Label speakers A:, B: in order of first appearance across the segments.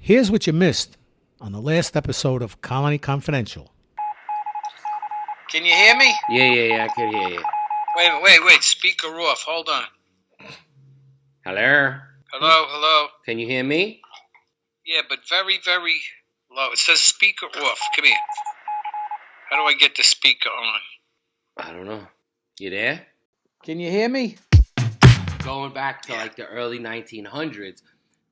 A: Here's what you missed on the last episode of Colony Confidential.
B: Can you hear me?
C: Yeah, I can hear you.
B: Wait. Speaker off. Hold on. Hello.
C: Can you hear me?
B: Yeah, but very, very low. It says speaker off. Come here. How do I get the speaker on?
C: I don't know. You there?
B: Can you hear me?
C: Going back to like the early 1900s,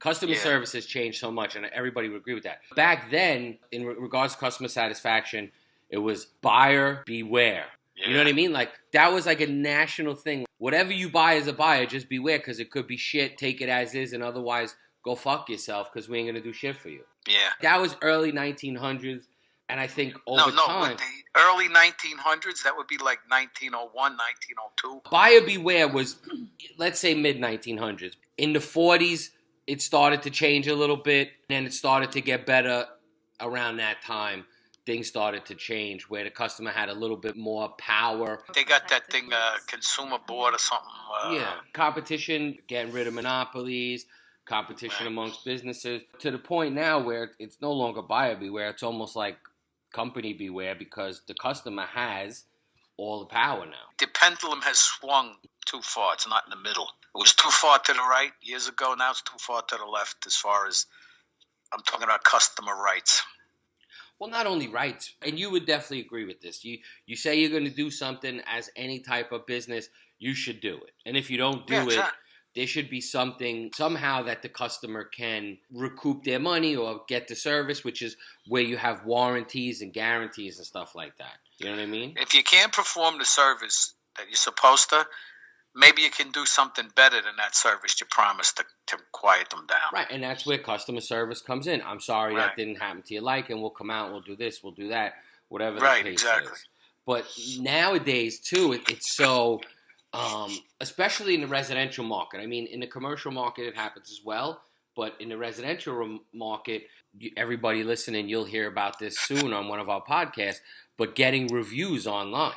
C: customer service has changed so much, and everybody would agree with that. Back then, in regards to customer satisfaction, it was buyer beware. Yeah. You know what I mean? Like, that was like a national thing. Whatever you buy as a buyer, just beware, because it could be shit, take it as is, and otherwise go fuck yourself, because we ain't going to do shit for you.
B: Yeah.
C: That was early 1900s, and I think over time...
B: the early 1900s, that would be like 1901, 1902.
C: Buyer beware was, let's say, mid-1900s. In the 40s, it started to change a little bit, and it started to get better around that time. Things started to change where the customer had a little bit more power.
B: They got that thing, consumer board or something.
C: Competition, getting rid of monopolies, competition amongst businesses, to the point now where it's no longer buyer beware. It's almost like company beware, because the customer has all the power now.
B: The pendulum has swung too far. It's not in the middle. It was too far to the right years ago. Now it's too far to the left as far as I'm talking about customer rights.
C: Well, not only rights, and you would definitely agree with this. You say you're going to do something as any type of business, you should do it. And if you don't do it, there should be something somehow that the customer can recoup their money or get the service, which is where you have warranties and guarantees and stuff like that. You know what I mean?
B: If you can't perform the service that you're supposed to, maybe you can do something better than that service you promised to quiet them down.
C: Right, and that's where customer service comes in. I'm sorry that didn't happen to your liking. We'll come out, we'll do this, we'll do that, whatever the case is. But nowadays, too, it's so... especially in the residential market. I mean, in the commercial market, it happens as well. But in the residential market, everybody listening, you'll hear about this soon on one of our podcasts, but getting reviews online,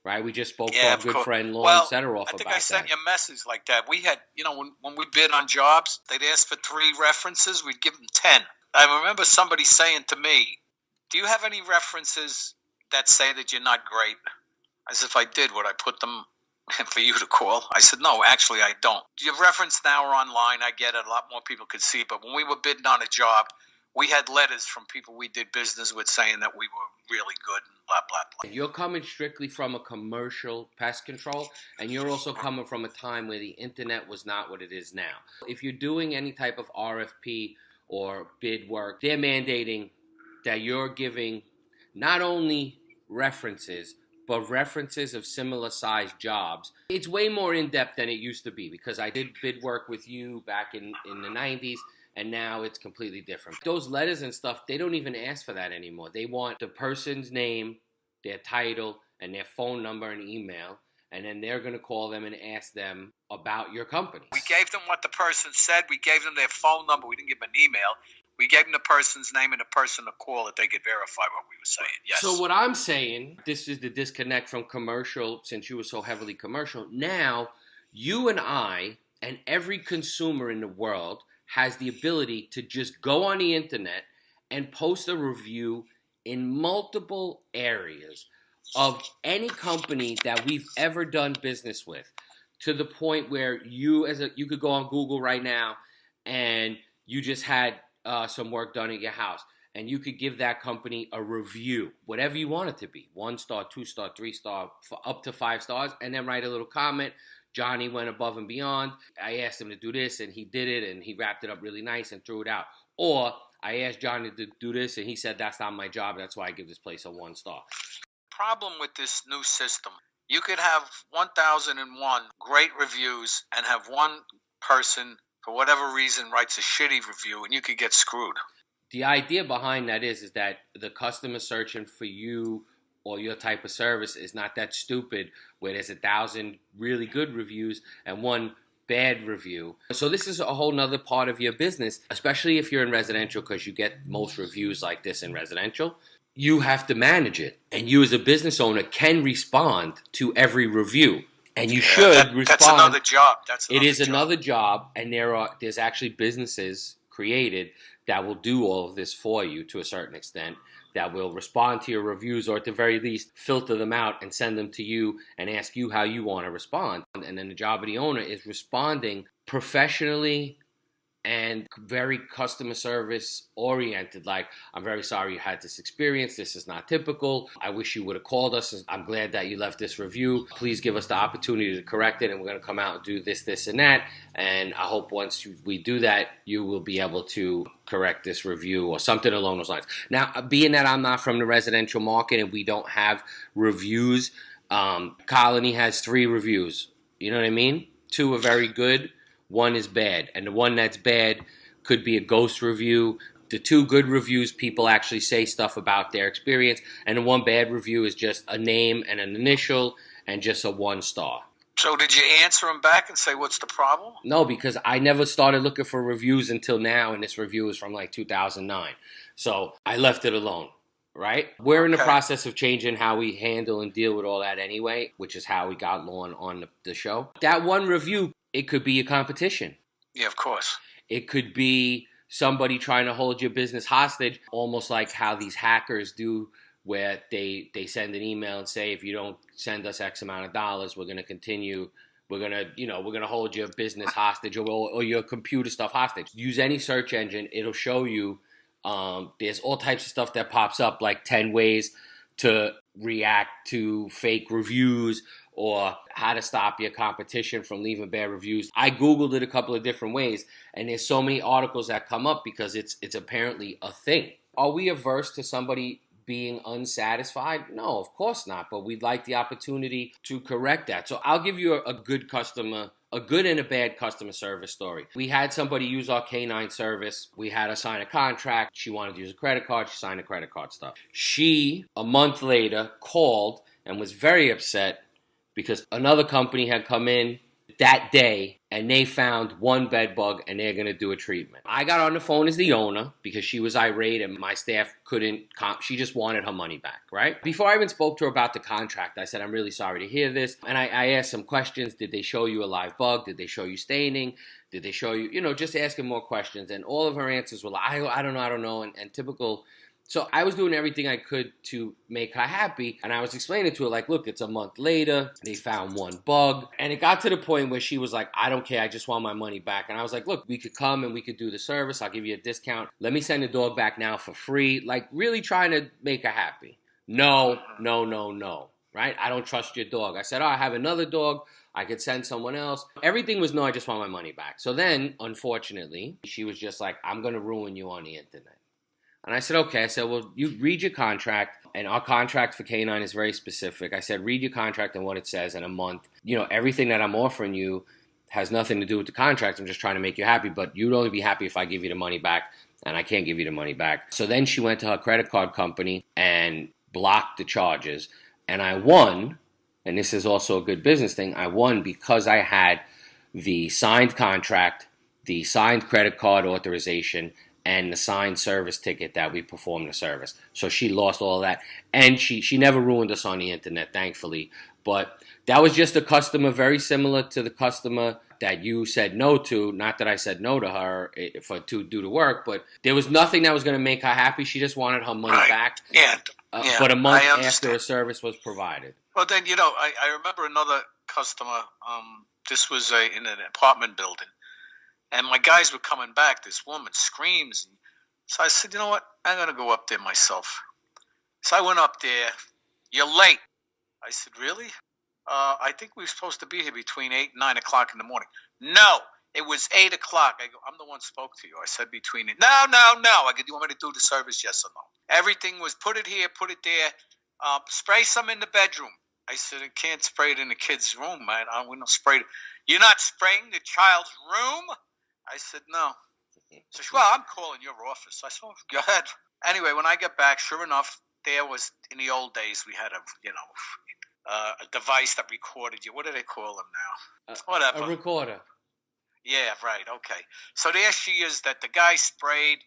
C: right? We just spoke to our good friend Lauren Sederoff about that.
B: I think I sent you a message like that. We had, when we bid on jobs, they'd ask for 3 references. We'd give them 10. I remember somebody saying to me, do you have any references that say that you're not great? As if I did, would I put them for you to call? I said, no, actually, I don't. Your reference now are online. I get it. A lot more people could see. But when we were bidding on a job, we had letters from people we did business with saying that we were really good and blah, blah, blah.
C: You're coming strictly from a commercial pest control, and you're also coming from a time where the internet was not what it is now. If you're doing any type of RFP or bid work, they're mandating that you're giving not only references, but references of similar sized jobs. It's way more in-depth than it used to be, because I did bid work with you back in the 90s, and now it's completely different. Those letters and stuff, they don't even ask for that anymore. They want the person's name, their title, and their phone number and email, and then they're going to call them and ask them about your company.
B: We gave them what the person said. We gave them their phone number. We didn't give them an email. We gave them the person's name and the person to call that they could verify what we were saying. Yes.
C: So what I'm saying, this is the disconnect from commercial, since you were so heavily commercial. Now, you and I and every consumer in the world has the ability to just go on the internet and post a review in multiple areas of any company that we've ever done business with, to the point where you could go on Google right now and you just had some work done at your house, and you could give that company a review, whatever you want it to be, 1 star, 2 star, 3 star, up to 5 stars, and then write a little comment. Johnny went above and beyond. I asked him to do this, and he did it, and he wrapped it up really nice and threw it out. Or I asked Johnny to do this, and he said, that's not my job. That's why I give this place a 1 star.
B: Problem with this new system, you could have 1,001 great reviews and have one person, for whatever reason, writes a shitty review, and you could get screwed.
C: The idea behind that is that the customer searching for you or your type of service is not that stupid, where there's 1,000 really good reviews and 1 bad review. So this is a whole nother part of your business, especially if you're in residential, because you get most reviews like this in residential. You have to manage it, and you as a business owner can respond to every review. And you should respond.
B: That's another job.
C: It is another job, and there's actually businesses created that will do all of this for you to a certain extent, that will respond to your reviews, or at the very least filter them out and send them to you and ask you how you want to respond. And then the job of the owner is responding professionally and very customer service oriented. Like, I'm very sorry you had this experience. This is not typical. I wish you would have called us. I'm glad that you left this review. Please give us the opportunity to correct it, and we're going to come out and do this, this, and that. And I hope once we do that, you will be able to correct this review or something along those lines. Now, being that I'm not from the residential market and we don't have reviews, Colony has 3 reviews. You know what I mean? 2 are very good. 1 is bad, and the one that's bad could be a ghost review. The 2 good reviews, people actually say stuff about their experience, and the 1 bad review is just a name and an initial and just a 1 star.
B: So did you answer him back and say, what's the problem?
C: No, because I never started looking for reviews until now, and this review is from like 2009. So I left it alone, right? We're in the process of changing how we handle and deal with all that anyway, which is how we got Lorne on the show. That 1 review, it could be a competition.
B: Yeah, of course.
C: It could be somebody trying to hold your business hostage, almost like how these hackers do, where they send an email and say, if you don't send us X amount of dollars, we're going to continue. We're going to hold your business hostage or your computer stuff hostage. Use any search engine. It'll show you there's all types of stuff that pops up, like 10 ways to react to fake reviews, or how to stop your competition from leaving bad reviews. I Googled it a couple of different ways, and there's so many articles that come up because it's apparently a thing. Are we averse to somebody being unsatisfied? No, of course not, but we'd like the opportunity to correct that. So I'll give you a good and a bad customer service story. We had somebody use our canine service. We had her sign a contract. She wanted to use a credit card. She signed the credit card stuff. She, a month later, called and was very upset because another company had come in that day and they found 1 bed bug and they're going to do a treatment. I got on the phone as the owner because she was irate and my staff couldn't, she just wanted her money back, right? Before I even spoke to her about the contract, I said, I'm really sorry to hear this. And I asked some questions. Did they show you a live bug? Did they show you staining? Did they show you, just asking more questions. And all of her answers were like, I don't know. And typical. So I was doing everything I could to make her happy, and I was explaining to her, like, look, it's a month later, they found 1 bug, and it got to the point where she was like, I don't care, I just want my money back. And I was like, look, we could come and we could do the service, I'll give you a discount, let me send the dog back now for free, like really trying to make her happy. No, right? I don't trust your dog. I said, I have another dog, I could send someone else. Everything was no, I just want my money back. So then, unfortunately, she was just like, I'm going to ruin you on the internet. And I said, okay. I said, well, you read your contract, and our contract for K9 is very specific. I said, read your contract and what it says in a month. Everything that I'm offering you has nothing to do with the contract. I'm just trying to make you happy, but you'd only be happy if I give you the money back, and I can't give you the money back. So then she went to her credit card company and blocked the charges. And I won, and this is also a good business thing, I won because I had the signed contract, the signed credit card authorization, and the signed service ticket that we performed the service. So she lost all of that. And she never ruined us on the internet, thankfully. But that was just a customer very similar to the customer that you said no to. Not that I said no to her to do the work, but there was nothing that was going to make her happy. She just wanted her money back. But a month after a service was provided.
B: Well, then, I remember another customer. This was in an apartment building. And my guys were coming back. This woman screams. So I said, you know what? I'm going to go up there myself. So I went up there. You're late. I said, really? I think we were supposed to be here between 8 and 9 o'clock in the morning. No, it was 8 o'clock. I go, I'm the one who spoke to you. I said between it. No. I go, do you want me to do the service? Yes or no? Everything was put it here, put it there. Spray some in the bedroom. I said, I can't spray it in the kid's room, man. We don't spray it. You're not spraying the child's room? I said, no. So she, well, I'm calling your office. I said, oh, go ahead. Anyway, when I got back, sure enough, there was, in the old days, we had a device that recorded you. What do they call them now? Whatever.
C: A recorder.
B: Yeah, right. Okay. So there she is, that the guy sprayed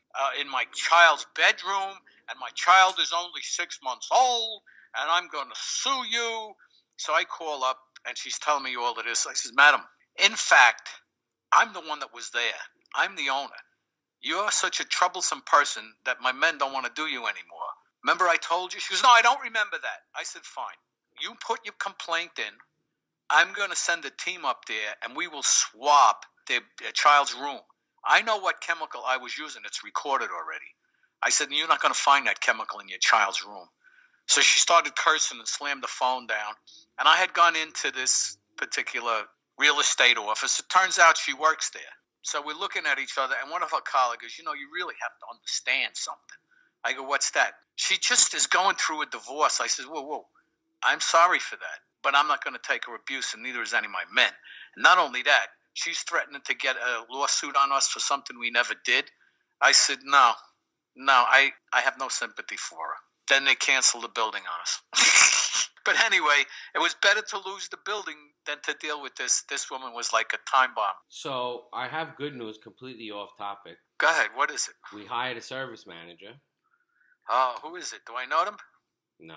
B: in my child's bedroom, and my child is only 6 months old, and I'm going to sue you. So I call up, and she's telling me all of this. I says, madam, in fact, I'm the one that was there. I'm the owner. you're such a troublesome person that my men don't want to do you anymore. Remember I told you? She goes, no, I don't remember that. I said, fine. You put your complaint in. I'm going to send a team up there, and we will swab their child's room. I know what chemical I was using. It's recorded already. I said, you're not going to find that chemical in your child's room. So she started cursing and slammed the phone down. And I had gone into this particular real estate office. It turns out she works there. So we're looking at each other, and one of her colleagues goes, you really have to understand something. I go, what's that? She just is going through a divorce. I said, whoa, I'm sorry for that, but I'm not going to take her abuse, and neither is any of my men. And not only that, she's threatening to get a lawsuit on us for something we never did. I said, no, I have no sympathy for her. Then they canceled the building on us. But anyway, it was better to lose the building than to deal with this. This woman was like a time bomb.
C: So I have good news, completely off topic.
B: Go ahead. What is it?
C: We hired a service manager.
B: Oh, who is it? Do I know them?
C: No.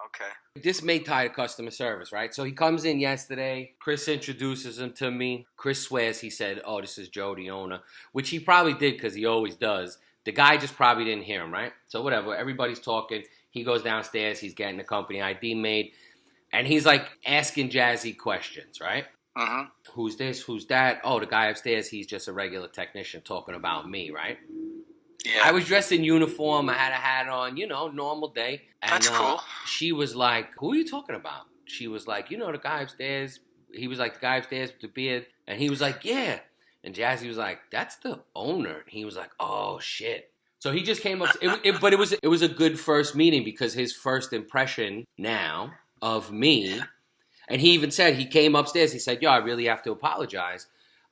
B: Okay.
C: This may tie to customer service, right? So he comes in yesterday. Chris introduces him to me. Chris swears he said, oh, this is Joe, the owner, which he probably did because he always does. The guy just probably didn't hear him, right? So whatever. Everybody's talking. He goes downstairs. He's getting the company ID made. And he's like asking Jazzy questions, right?
B: Mm-hmm.
C: Who's this? Who's that? Oh, the guy upstairs, he's just a regular technician talking about me, right?
B: Yeah.
C: I was dressed in uniform. I had a hat on, normal day. And,
B: That's cool.
C: She was like, who are you talking about? She was like, the guy upstairs. He was like, the guy upstairs with the beard. And he was like, yeah. And Jazzy was like, that's the owner. And he was like, oh, shit. So he just came up. But it was a good first meeting because his first impression now of me, and he even said, he came upstairs. He said, yo, I really have to apologize.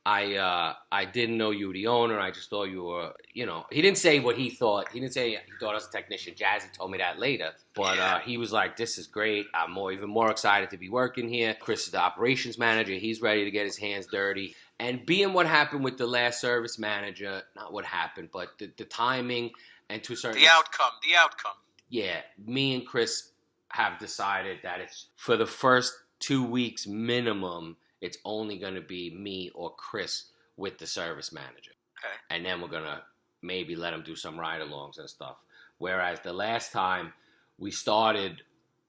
C: I didn't know you were the owner. I just thought you were, he didn't say what he thought. He didn't say he thought I was a technician. Jazzy told me that later. But he was like, this is great. I'm even more excited to be working here. Chris is the operations manager. He's ready to get his hands dirty. And being what happened with the last service manager, not what happened, but the timing and to a certain
B: The outcome.
C: Yeah, me and Chris have decided that it's for the first 2 weeks minimum, it's only going to be me or Chris with the service manager.
B: Okay.
C: And then we're going to maybe let him do some ride-alongs and stuff. Whereas the last time we started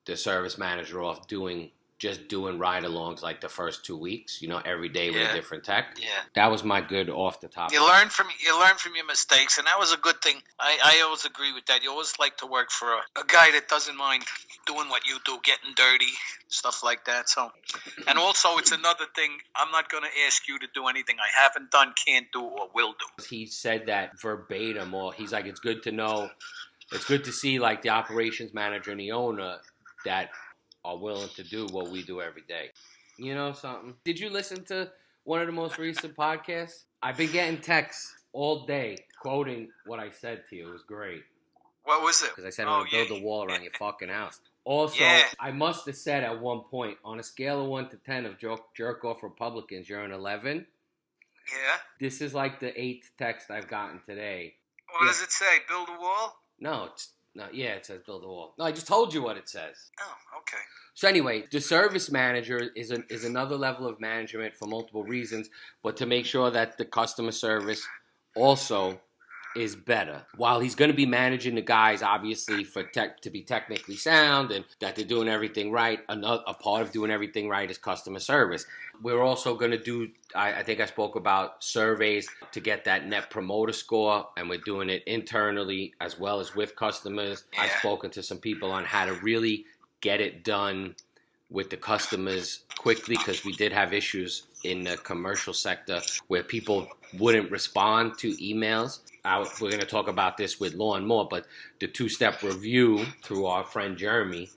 C: the service manager off doing ride-alongs like the first 2 weeks, every day with a different tech.
B: Yeah.
C: That was my good off the top.
B: You learn from your mistakes, and that was a good thing. I always agree with that. You always like to work for a guy that doesn't mind doing what you do, getting dirty, stuff like that. So, and also it's another thing. I'm not going to ask you to do anything I haven't done, can't do, or will do.
C: He said that verbatim, or he's like, it's good to know, it's good to see like the operations manager and the owner that are willing to do what we do every day. You know something? Did you listen to one of the most recent podcasts? I've been getting texts all day quoting what I said to you. It was great.
B: What was it?
C: Because I said I'm going to build a wall around your fucking house. Also,
B: Yeah.
C: I must have said at one point, on a scale of 1 to 10 of jerk-off Republicans, you're an 11.
B: Yeah.
C: This is like the 8th text I've gotten today.
B: What does it say? Build a wall?
C: No, it says build a wall. No, I just told you what it says.
B: Oh, okay.
C: So anyway, the service manager is another level of management for multiple reasons, but to make sure that the customer service also is better. While he's going to be managing the guys, obviously, to be technically sound and that they're doing everything right, a part of doing everything right is customer service. We're also going to do, I think I spoke about surveys to get that net promoter score, and we're doing it internally as well as with customers.
B: Yeah.
C: I've spoken to some people on how to really get it done with the customers quickly, because we did have issues in the commercial sector where people wouldn't respond to emails. We're going to talk about this with Law and More, but the two-step review through our friend Jeremy,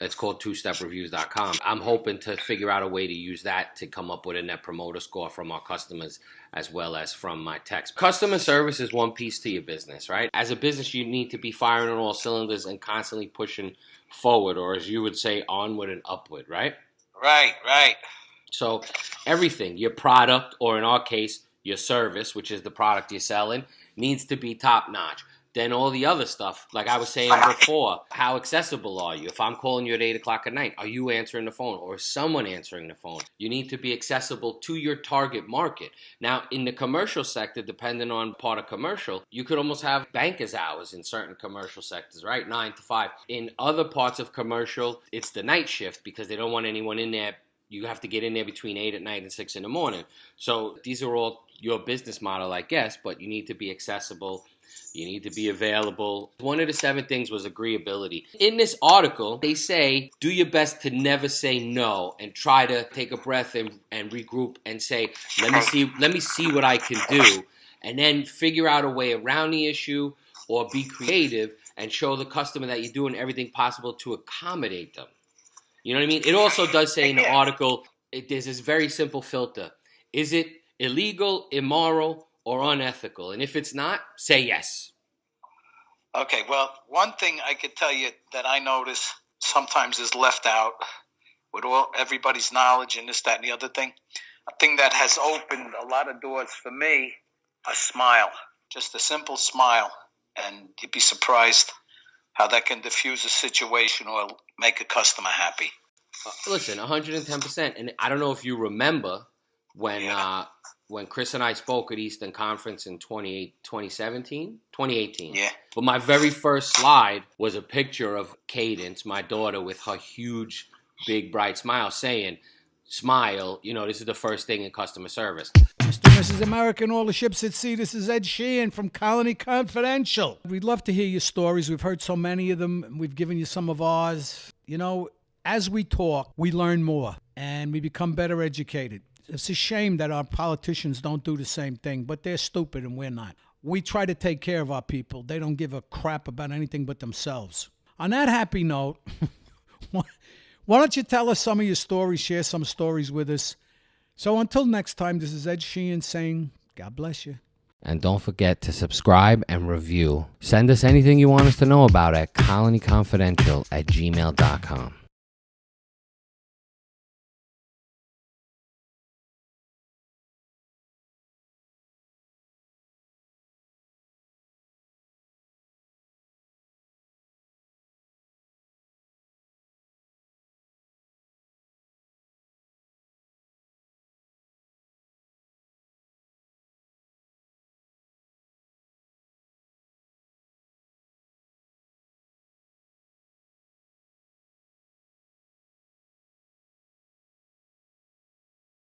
C: it's called twostep.reviews.com. I'm hoping to figure out a way to use that to come up with a net promoter score from our customers as well as from my techs. Customer service is one piece to your business, right? As a business, you need to be firing on all cylinders and constantly pushing forward, or as you would say, onward and upward, right?
B: Right.
C: So everything, your product, or in our case, your service, which is the product you're selling, needs to be top-notch. than all the other stuff. Like I was saying before, how accessible are you? If I'm calling you at 8 o'clock at night, are you answering the phone or is someone answering the phone? You need to be accessible to your target market. Now, in the commercial sector, depending on part of commercial, you could almost have banker's hours in certain commercial sectors, right? 9 to 5. In other parts of commercial, it's the night shift because they don't want anyone in there. You have to get in there between 8 at night and 6 in the morning. So these are all your business model, I guess, but you need to be accessible. You need to be available. One of the 7 things was agreeability. In this article, they say, do your best to never say no and try to take a breath and regroup and say, let me see what I can do, and then figure out a way around the issue or be creative and show the customer that you're doing everything possible to accommodate them. You know what I mean? It also does say in the article, there's this very simple filter. Is it illegal, immoral, or unethical? And if it's not, say yes.
B: Okay, well, one thing I could tell you that I notice sometimes is left out with everybody's knowledge and this, that, and the other thing. A thing that has opened a lot of doors for me, a smile. Just a simple smile. And you'd be surprised how that can diffuse a situation or make a customer happy.
C: Listen, 110%. And I don't know if you remember when Chris and I spoke at Eastern Conference in 2018.
B: Yeah.
C: But my very first slide was a picture of Cadence, my daughter, with her huge, big, bright smile saying, smile, this is the first thing in customer service.
A: Mr. and Mrs. America and all the ships at sea, this is Ed Sheehan from Colony Confidential. We'd love to hear your stories. We've heard so many of them. We've given you some of ours. As we talk, we learn more and we become better educated. It's a shame that our politicians don't do the same thing, but they're stupid and we're not. We try to take care of our people. They don't give a crap about anything but themselves. On that happy note, why don't you tell us some of your stories, share some stories with us. So until next time, this is Ed Sheehan saying, God bless you.
C: And don't forget to subscribe and review. Send us anything you want us to know about at colonyconfidential@gmail.com.